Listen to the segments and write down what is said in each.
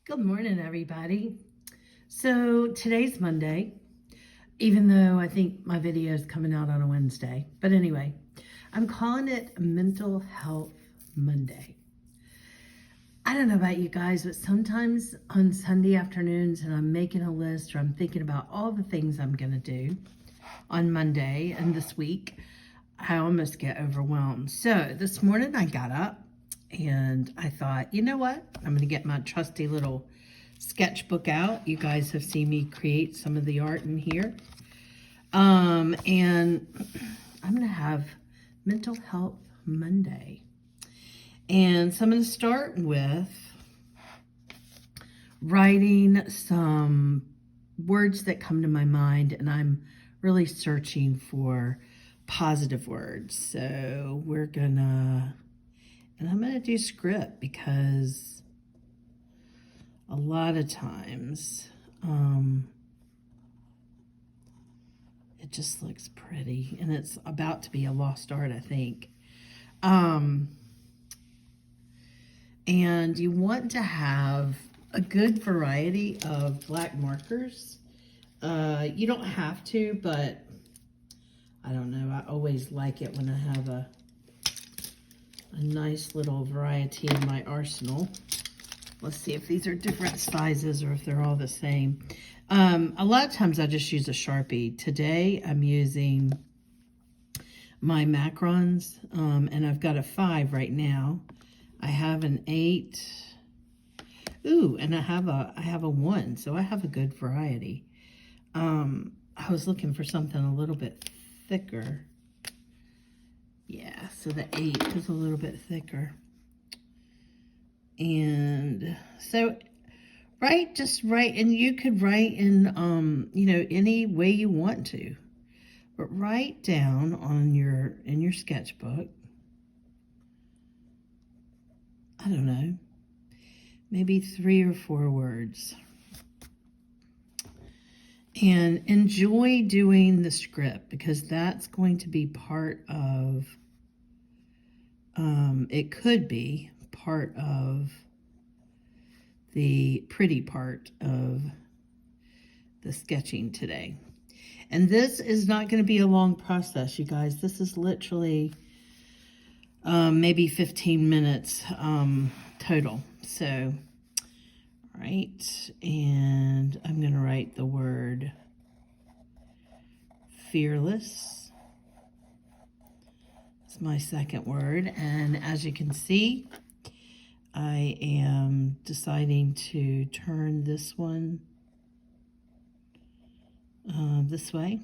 Good morning, everybody. So today's Monday, even though I think my video is coming out on a Wednesday. But anyway, I'm calling it Mental Health Monday. I don't know about you guys, but sometimes on Sunday afternoons and I'm making a list or I'm thinking about all the things I'm going to do on Monday and this week, I almost get overwhelmed. So this morning I got up and I thought, you know what? I'm going to get my trusty little sketchbook out. You guys have seen me create some of the art in here. And I'm going to have Mental Health Monday. And so I'm going to start with writing some words that come to my mind, and I'm really searching for positive words. So we're gonna, and I'm gonna do script because a lot of times it just looks pretty, and it's about to be a lost art, I think. And you want to have a good variety of black markers. You don't have to, but I don't know. I always like it when I have a nice little variety in my arsenal. Let's see if these are different sizes or if they're all the same. A lot of times I just use a Sharpie. Today I'm using my Macrons, and I've got a 5 right now. I have an 8. Ooh, and I have a 1, so I have a good variety. I was looking for something a little bit thicker. Yeah, so the 8 is a little bit thicker. And so just write, and you could write in any way you want to. But write down on in your sketchbook, I don't know, maybe 3 or 4 words. And enjoy doing the script, because that's going to be part of, it could be part of the pretty part of the sketching today. And this is not going to be a long process, you guys. This is literally maybe 15 minutes total. So, all right, and I'm going to write the word fearless. It's my second word, and as you can see, I am deciding to turn this one this way.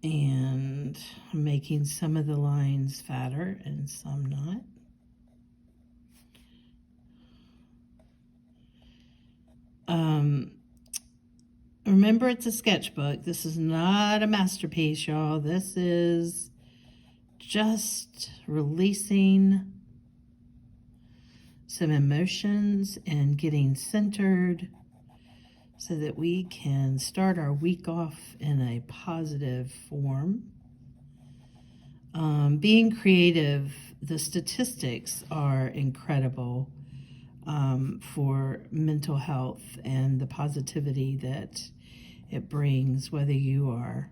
And I'm making some of the lines fatter and some not. Remember, it's a sketchbook. This is not a masterpiece, y'all. This is just releasing some emotions and getting centered so that we can start our week off in a positive form. Being creative, the statistics are incredible for mental health and the positivity that it brings, whether you are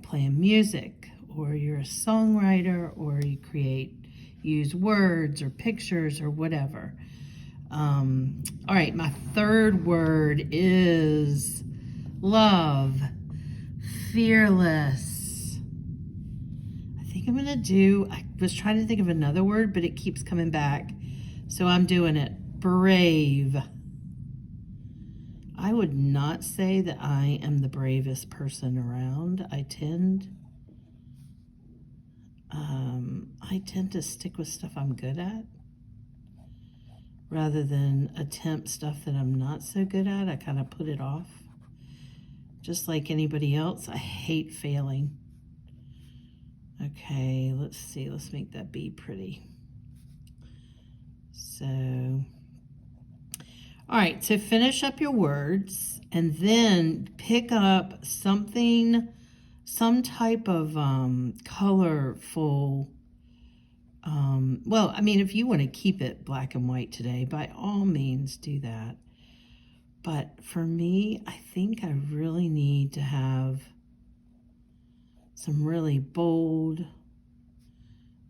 playing music, or you're a songwriter, or you use words or pictures or whatever. All right, my third word is love, fearless. I was trying to think of another word, but it keeps coming back. So I'm doing it. Brave. I would not say that I am the bravest person around. I tend to stick with stuff I'm good at rather than attempt stuff that I'm not so good at. I kind of put it off. Just like anybody else, I hate failing. Okay, let's see. Let's make that be pretty. So, all right, so finish up your words and then pick up something, some type of colorful Well, I mean, if you want to keep it black and white today, by all means do that. But for me, I think I really need to have some really bold,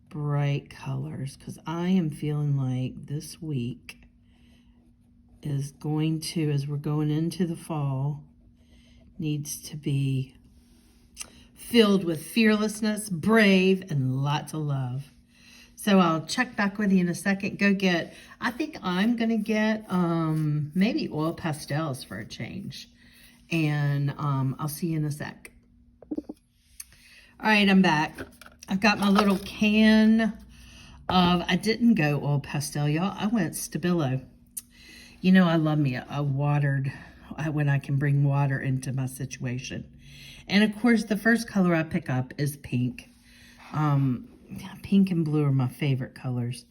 bright colors, because I am feeling like this week is going to, as we're going into the fall, needs to be filled with fearlessness, brave, and lots of love. So I'll check back with you in a second. I think I'm going to get maybe oil pastels for a change. And I'll see you in a sec. All right, I'm back. I've got my little can of, I didn't go oil pastel, y'all. I went Stabilo. You know, I love me a watered, when I can bring water into my situation. And of course, the first color I pick up is pink. Pink and blue are my favorite colors.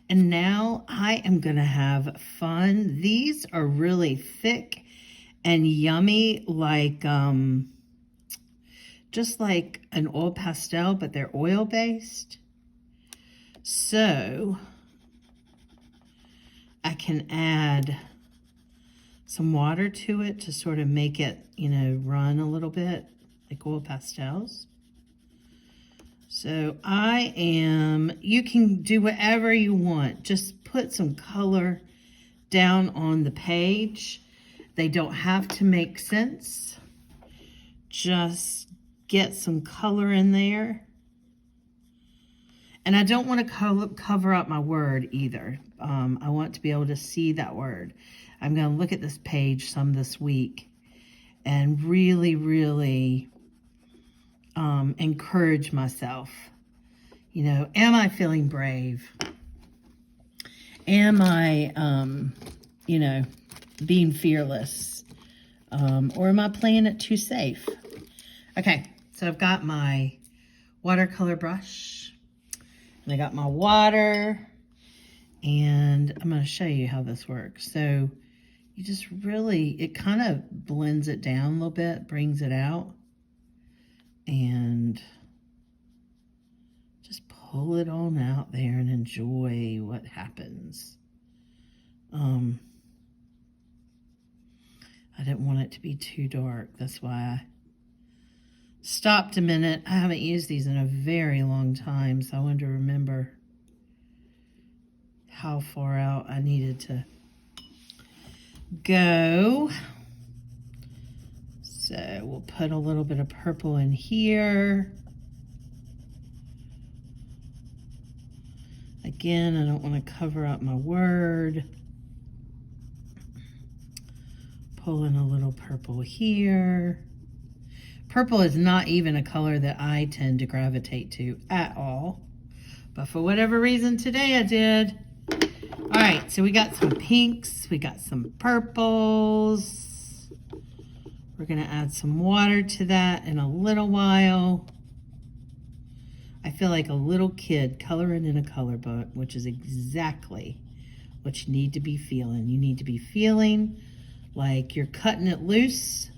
And now I am going to have fun. These are really thick and yummy, like just like an oil pastel, but they're oil-based. So I can add some water to it to sort of make it, you know, run a little bit like oil pastels. So you can do whatever you want. Just put some color down on the page. They don't have to make sense. Just get some color in there. And I don't want to cover up my word either. I want to be able to see that word. I'm going to look at this page some this week and really, really encourage myself. You know, am I feeling brave? Am I, you know, being fearless? Or am I playing it too safe? Okay, so I've got my watercolor brush. And I got my water. And I'm going to show you how this works. So you just really, it kind of blends it down a little bit, brings it out. And just pull it on out there and enjoy what happens. I didn't want it to be too dark. That's why I stopped a minute. I haven't used these in a very long time, so I wanted to remember how far out I needed to go. So we'll put a little bit of purple in here. Again, I don't want to cover up my word. Pull in a little purple here. Purple is not even a color that I tend to gravitate to at all. But for whatever reason today I did. All right, so we got some pinks. We got some purples. We're going to add some water to that in a little while. I feel like a little kid coloring in a color book, which is exactly what you need to be feeling. You need to be feeling like you're cutting it loose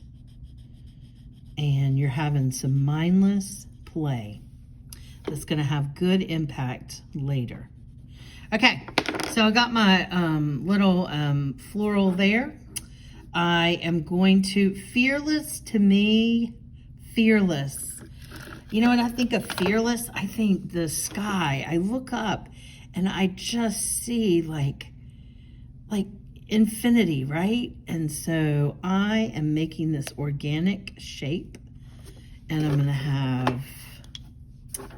and you're having some mindless play that's going to have good impact later. Okay, so I got my little floral there. I am going to, fearless to me, fearless. You know what I think of fearless? I think the sky. I look up and I just see like infinity, right? And so I am making this organic shape and I'm gonna have,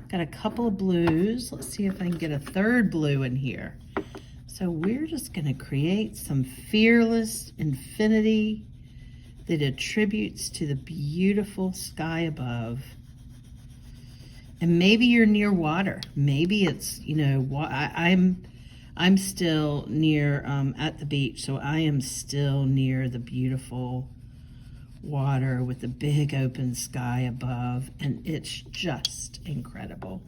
got a couple of blues. Let's see if I can get a third blue in here. So we're just gonna create some fearless infinity that attributes to the beautiful sky above. And maybe you're near water. Maybe it's, you know, I'm still near, at the beach, so I am still near the beautiful water with the big open sky above, and it's just incredible.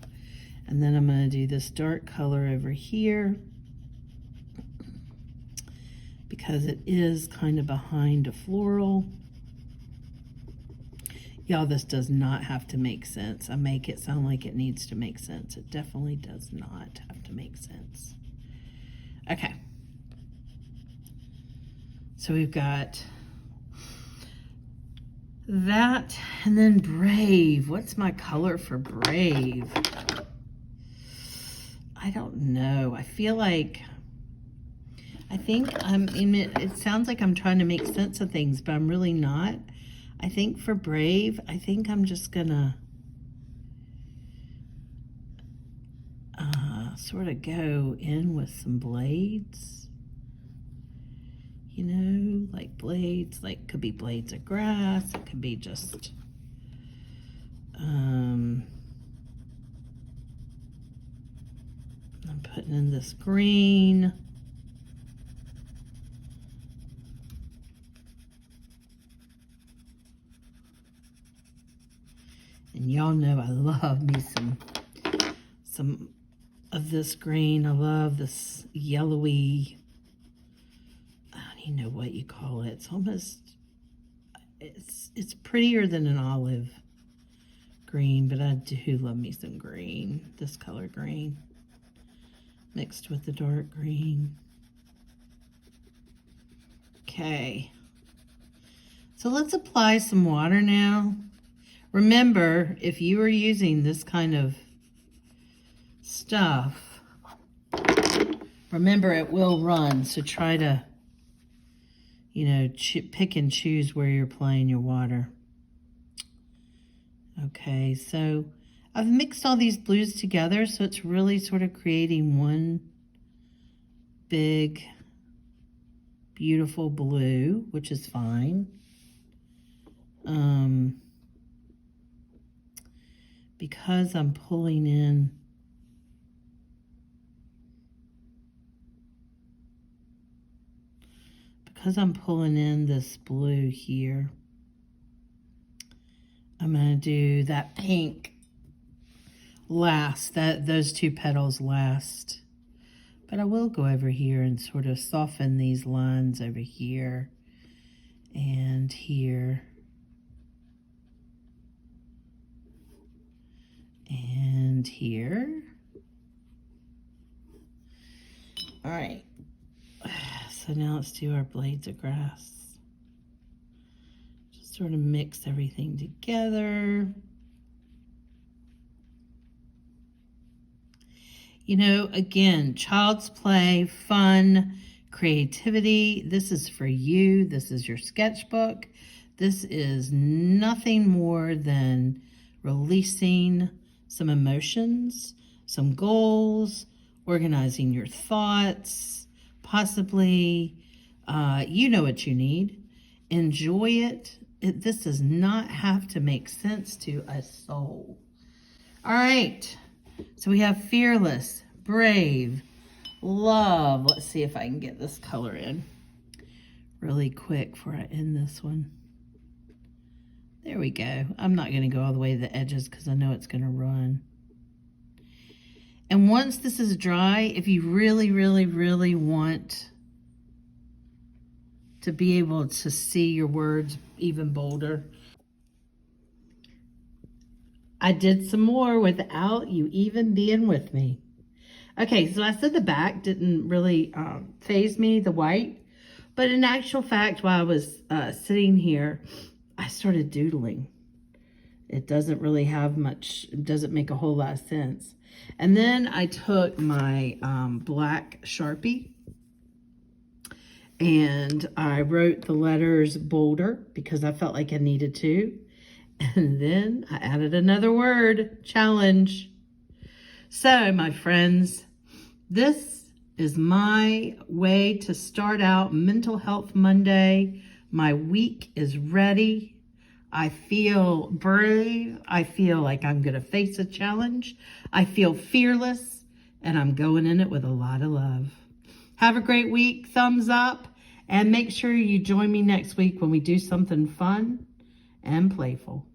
And then I'm gonna do this dark color over here because it is kind of behind a floral. Y'all, this does not have to make sense. I make it sound like it needs to make sense. It definitely does not have to make sense. Okay. So we've got that, and then brave. What's my color for brave? I don't know. I feel like, it sounds like I'm trying to make sense of things, but I'm really not. I think for brave, I think I'm just gonna sort of go in with some blades. You know, like blades, like could be blades of grass. It could be just, I'm putting in this green. And y'all know I love me some of this green. I love this yellowy, I don't even know what you call it. It's almost, it's prettier than an olive green, but I do love me some green. This color green mixed with the dark green. Okay. So let's apply some water now. Remember, if you are using this kind of stuff, remember it will run. So try to, you know, pick and choose where you're applying your water. Okay, so I've mixed all these blues together, so it's really sort of creating one big, beautiful blue, which is fine. Because I'm pulling in this blue here, I'm going to do that pink last, those two petals last. But I will go over here and sort of soften these lines over here and here. And here. All right. So now let's do our blades of grass. Just sort of mix everything together. You know, again, child's play, fun, creativity. This is for you. This is your sketchbook. This is nothing more than releasing some emotions, some goals, organizing your thoughts, possibly, you know what you need. Enjoy it. This does not have to make sense to a soul. All right, so we have fearless, brave, love. Let's see if I can get this color in really quick before I end this one. There we go. I'm not going to go all the way to the edges because I know it's going to run. And once this is dry, if you really, really, really want to be able to see your words even bolder, I did some more without you even being with me. Okay, so I said the back didn't really faze me, the white. But in actual fact, while I was sitting here, I started doodling. It doesn't really have much, it doesn't make a whole lot of sense. And then I took my black Sharpie and I wrote the letters bolder because I felt like I needed to. And then I added another word, challenge. So my friends, this is my way to start out Mental Health Monday. My week is ready. I feel brave. I feel like I'm going to face a challenge. I feel fearless, and I'm going in it with a lot of love. Have a great week. Thumbs up, and make sure you join me next week when we do something fun and playful.